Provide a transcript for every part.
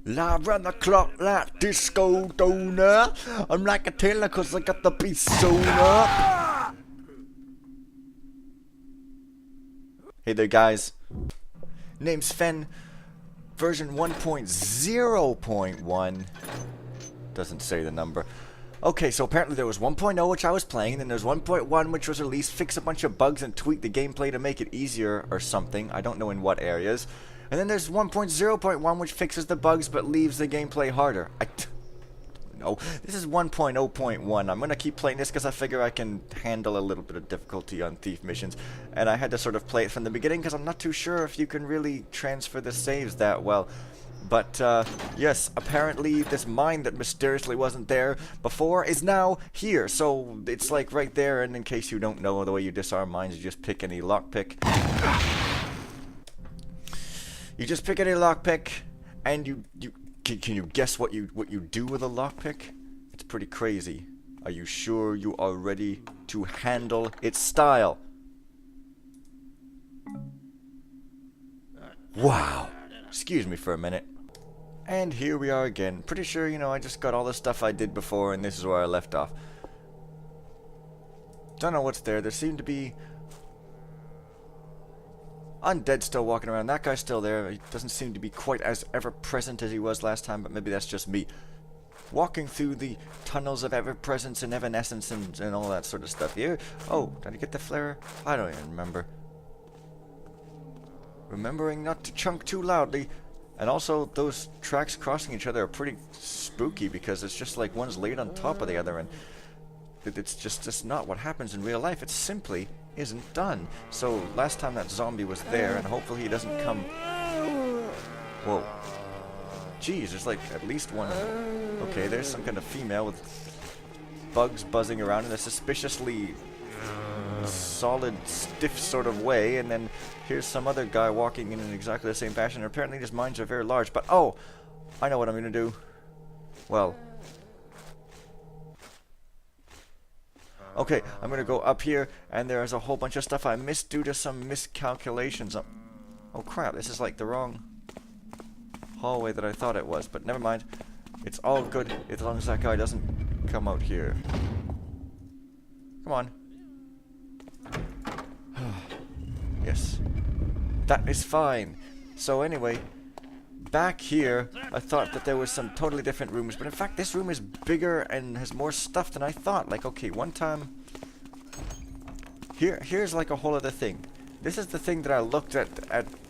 Live round the clock like disco donor. I'm like a tailor cause I got the beat sewn up. Hey there guys. Name's Fen. Version 1.0.1. Doesn't say the number. Okay, so apparently there was 1.0 which I was playing, and then there's 1.1 which was released, fix a bunch of bugs and tweak the gameplay to make it easier or something. I don't know in what areas. And then there's 1.0.1 which fixes the bugs but leaves the gameplay harder. I don't know. This is 1.0.1. I'm going to keep playing this because I figure I can handle a little bit of difficulty on thief missions. And I had to sort of play it from the beginning because I'm not too sure if you can really transfer the saves that well. But, yes, apparently this mine that mysteriously wasn't there before is now here. So it's like right there, and in case you don't know the way you disarm mines, you just pick any lockpick. You just pick any lockpick, and can you guess what you do with a lockpick? It's pretty crazy. Are you sure you are ready to handle its style? Wow. Excuse me for a minute. And here we are again. Pretty sure, you know, I just got all the stuff I did before, and this is where I left off. Don't know what's there. There seem to be undead still walking around. That guy's still there. He doesn't seem to be quite as ever-present as he was last time, but maybe that's just me. Walking through the tunnels of ever-presence and evanescence and all that sort of stuff here. Oh, did I get the flare? I don't even remember. Remembering not to chunk too loudly. And also, those tracks crossing each other are pretty spooky because it's just like one's laid on top of the other, and it's just not what happens in real life. It simply isn't done. So last time that zombie was there, and hopefully he doesn't come. Whoa. Jeez, there's like at least one. Okay, there's some kind of female with bugs buzzing around in a suspiciously solid, stiff sort of way, and then here's some other guy walking in exactly the same fashion. Apparently his mines are very large, but oh, I know what I'm gonna do. Well, okay, I'm gonna go up here, and there's a whole bunch of stuff I missed due to some miscalculations. Oh crap, this is like the wrong hallway that I thought it was, but never mind. It's all good as long as that guy doesn't come out here. Come on. Yes. That is fine. So anyway, back here, I thought that there was some totally different rooms, but in fact this room is bigger and has more stuff than I thought. Like, okay, one time here's like a whole other thing. This is the thing that I looked at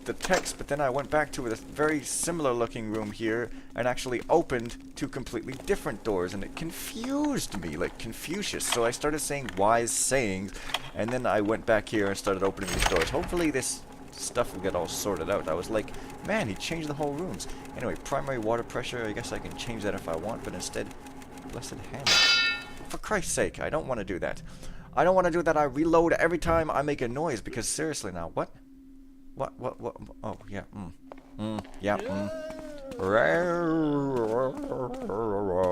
the text, but then I went back to a very similar looking room here and actually opened two completely different doors, and it confused me, like Confucius. So I started saying wise sayings, and then I went back here and started opening these doors. Hopefully this stuff will get all sorted out. I was like, man, he changed the whole rooms. Anyway, primary water pressure, I guess I can change that if I want, but instead, blessed hammer. For Christ's sake, I don't want to do that. I don't want to do that. I reload every time I make a noise, because seriously now, what? What? Oh, yeah, yeah,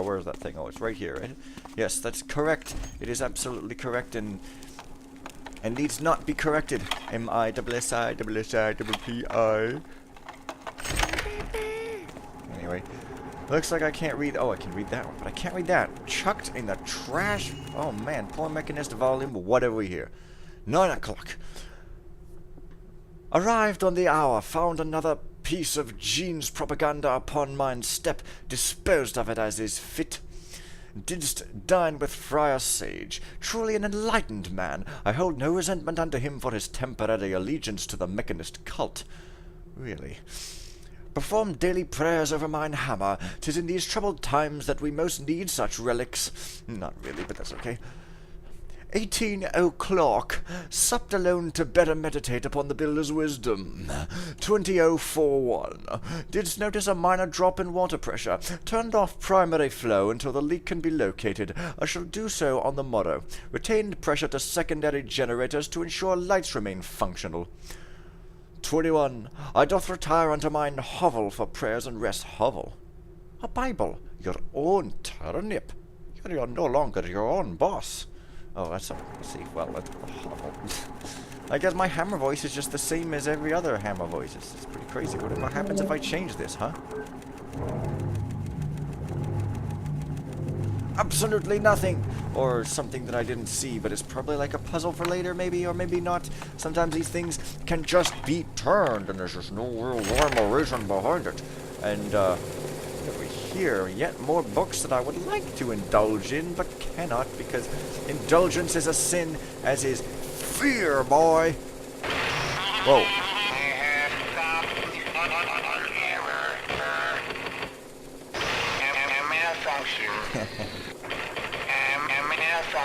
Where's that thing? Oh, it's right here, right? Yes, that's correct. It is absolutely correct, and needs not be corrected. M-I-S-S-I-S-S-I-P-I. Anyway, looks like I can't read. Oh, I can read that one, but I can't read that. Chucked in the trash. Oh man, poor Mechanist volume. What have we here? 9 o'clock. Arrived on the hour. Found another piece of Jean's propaganda upon mine step. Disposed of it as is fit. Didst dine with Friar Sage. Truly an enlightened man. I hold no resentment unto him for his temporary allegiance to the Mechanist cult. Really. Perform daily prayers over mine hammer. 'Tis in these troubled times that we most need such relics. Not really, but that's okay. 18 o'clock. Supped alone to better meditate upon the builder's wisdom. 20:41. Didst notice a minor drop in water pressure. Turned off primary flow until the leak can be located. I shall do so on the morrow. Retained pressure to secondary generators to ensure lights remain functional. 21. I doth retire unto mine hovel for prayers and rest. Hovel? A Bible. Your own turnip. You're no longer your own boss. Oh, that's a... Let's see. Well, that's a hovel. I guess my hammer voice is just the same as every other hammer voice. It's pretty crazy. What happens if I change this, huh? absolutely nothing. Or something that I didn't see, but it's probably like a puzzle for later, maybe, or maybe not. Sometimes these things can just be turned, and there's just no real rhyme or reason behind it. And, over here, yet more books that I would like to indulge in, but cannot, because indulgence is a sin, as is fear, boy. Whoa.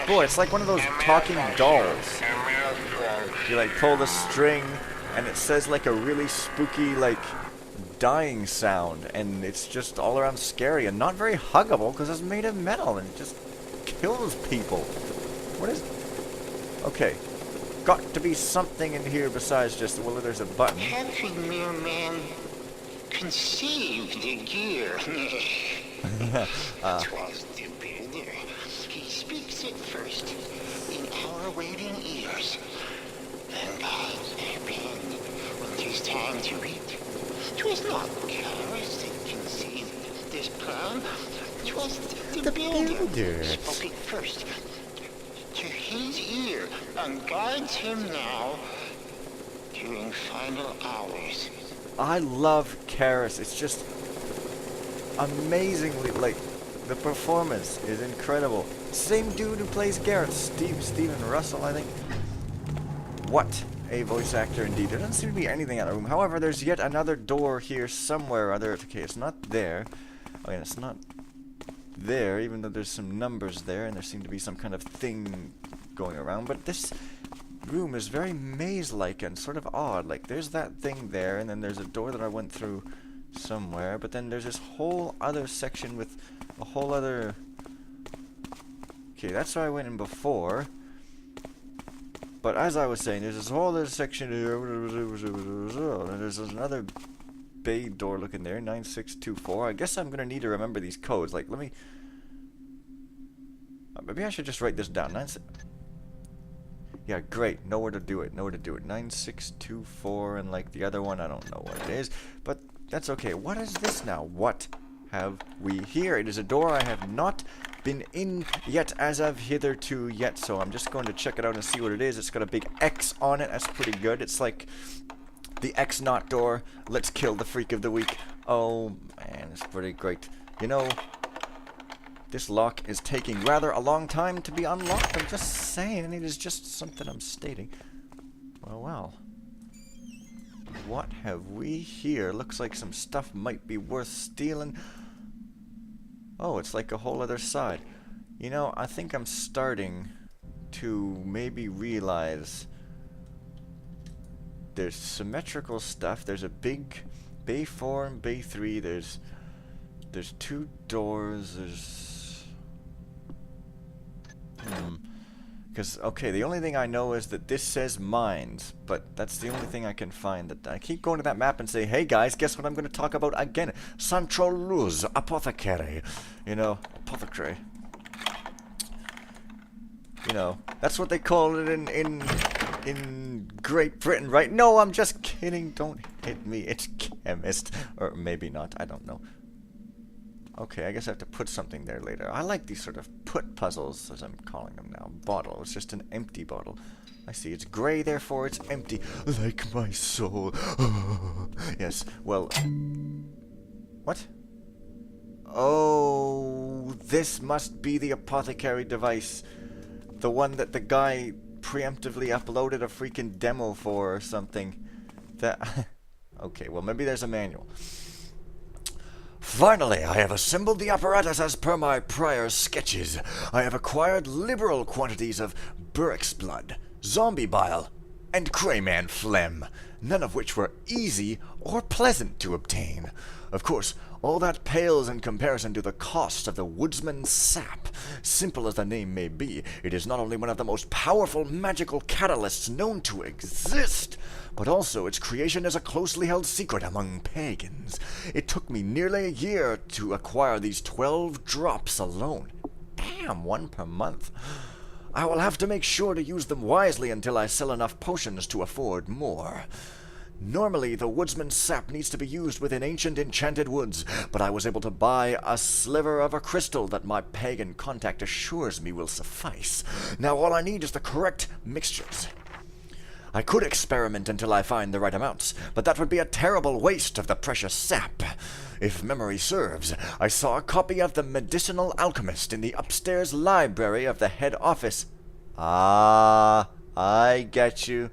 Boy, it's like one of those talking dolls. You like pull the string and it says like a really spooky like dying sound, and it's just all around scary and not very huggable because it's made of metal and it just kills people. What is... Okay. Got to be something in here besides just, well, there's a button. Every mere man conceived a gear. 'Twas the builder. He speaks it first in our waiting ears. Then guides their pen when 'tis time to eat. 'Twas not Carus that conceived this plan. 'Twas the builder spoke it first to his ear and guides him now during final hours. I love Karis. It's just amazingly, like, the performance is incredible. Same dude who plays Garrett, Steven Russell, I think. What a voice actor indeed. There doesn't seem to be anything in the room. However, there's yet another door here somewhere or other. Okay, it's not there. Oh, yeah, it's not there, even though there's some numbers there, and there seem to be some kind of thing going around. But this room is very maze-like and sort of odd. Like, there's that thing there, and then there's a door that I went through somewhere, but then there's this whole other section with a whole other... Okay, that's where I went in before. But as I was saying, there's this whole other section here, and there's another bay door looking there, 9624. I guess I'm going to need to remember these codes. Like, let me... maybe I should just write this down. Yeah, great. Know where to do it. 9624, and like the other one, I don't know what it is. But that's okay. What is this now? What have we here? It is a door I have not been in yet as of hitherto yet, so I'm just going to check it out and see what it is. It's got a big X on it. That's pretty good. It's like the X not door. Let's kill the freak of the week. Oh, man, it's pretty great. You know, this lock is taking rather a long time to be unlocked. I'm just saying. It is just something I'm stating. Well. What have we here? Looks like some stuff might be worth stealing. Oh, it's like a whole other side. You know, I think I'm starting to maybe realize there's symmetrical stuff. There's a big Bay 4 and Bay 3. There's two doors. There's... Because, okay, the only thing I know is that this says mines, but that's the only thing I can find. That I keep going to that map and say, hey guys, guess what I'm going to talk about again? Sancho Luz, Apothecary. You know, Apothecary. You know, that's what they call it in Great Britain, right? No, I'm just kidding. Don't hit me. It's chemist. Or maybe not. I don't know. Okay, I guess I have to put something there later. I like these sort of put puzzles, as I'm calling them now. Bottle. It's just an empty bottle. I see. It's gray, therefore it's empty. Like my soul. Yes, well... What? Oh, this must be the apothecary device. The one that the guy preemptively uploaded a freaking demo for or something. That... Okay, well maybe there's a manual. Finally, I have assembled the apparatus as per my prior sketches. I have acquired liberal quantities of Burrick's blood, zombie bile, and Crayman phlegm, none of which were easy or pleasant to obtain. Of course, all that pales in comparison to the cost of the woodsman's sap. Simple as the name may be, it is not only one of the most powerful magical catalysts known to exist, but also its creation is a closely held secret among pagans. It took me nearly a year to acquire these 12 drops alone. Damn, one per month. I will have to make sure to use them wisely until I sell enough potions to afford more. Normally, the woodsman's sap needs to be used within ancient enchanted woods, but I was able to buy a sliver of a crystal that my pagan contact assures me will suffice. Now all I need is the correct mixtures. I could experiment until I find the right amounts, but that would be a terrible waste of the precious sap. If memory serves, I saw a copy of The Medicinal Alchemist in the upstairs library of the head office. Ah, I get you.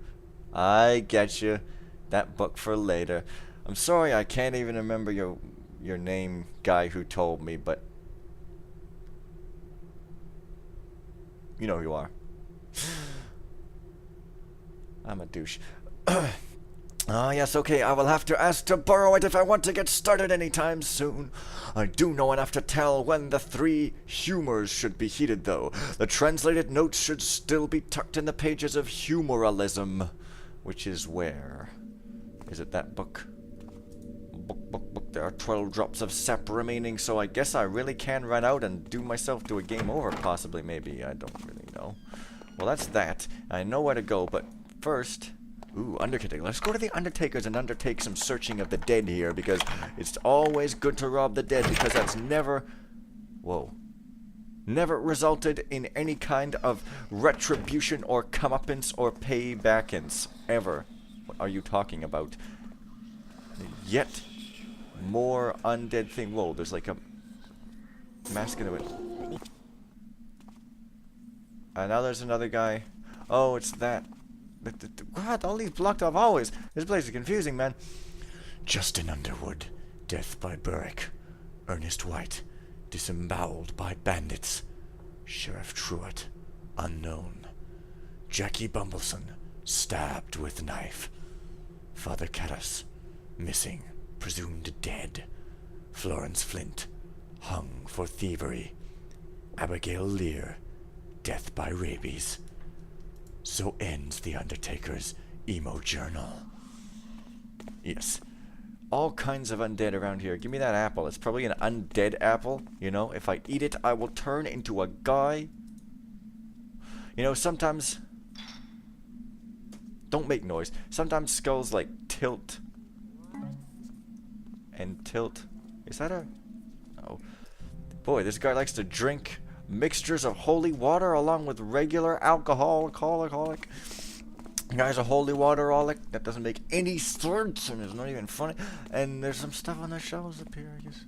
I get you. That book for later. I'm sorry I can't even remember your name, guy who told me, but you know who you are. I'm a douche. Ah, yes, okay, I will have to ask to borrow it if I want to get started anytime soon. I do know enough to tell when the 3 humors should be heated, though. The translated notes should still be tucked in the pages of humoralism. Which is where? Is it that book? Book. There are 12 drops of sap remaining, so I guess I really can run out and do myself to a game over, possibly, maybe. I don't really know. Well, that's that. I know where to go, but first... Ooh, Undertaker. Let's go to the Undertakers and undertake some searching of the dead here, because it's always good to rob the dead, because that's never... Whoa. Never resulted in any kind of retribution or comeuppance or paybackance. Ever. What are you talking about? Yet more undead thing. Whoa, there's like a mask into it. And now there's another guy. Oh, it's that. What? All these blocked off always. This place is confusing, man. Justin Underwood. Death by Burrick. Ernest White. Disemboweled by bandits. Sheriff Truitt. Unknown. Jackie Bumbleson. Stabbed with knife. Father Caddis. Missing. Presumed dead. Florence Flint. Hung for thievery. Abigail Lear. Death by rabies. So ends the Undertaker's emo journal. Yes. All kinds of undead around here. Give me that apple. It's probably an undead apple. You know, if I eat it, I will turn into a guy. You know, sometimes... Don't make noise. Sometimes skulls, like, tilt. And tilt. Is that a... Oh. Boy, this guy likes to drink mixtures of holy water along with regular alcoholic. Guy's a holy water-olic. That doesn't make any sense, and it's not even funny. And there's some stuff on the shelves up here, I guess.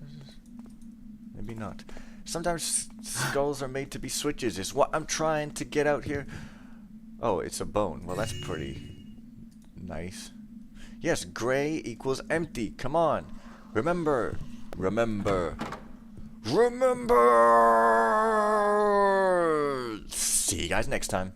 Maybe not. Sometimes skulls are made to be switches, is what I'm trying to get out here. Oh, it's a bone. Well, that's pretty nice. Yes, gray equals empty. Come on. Remember. See you guys next time.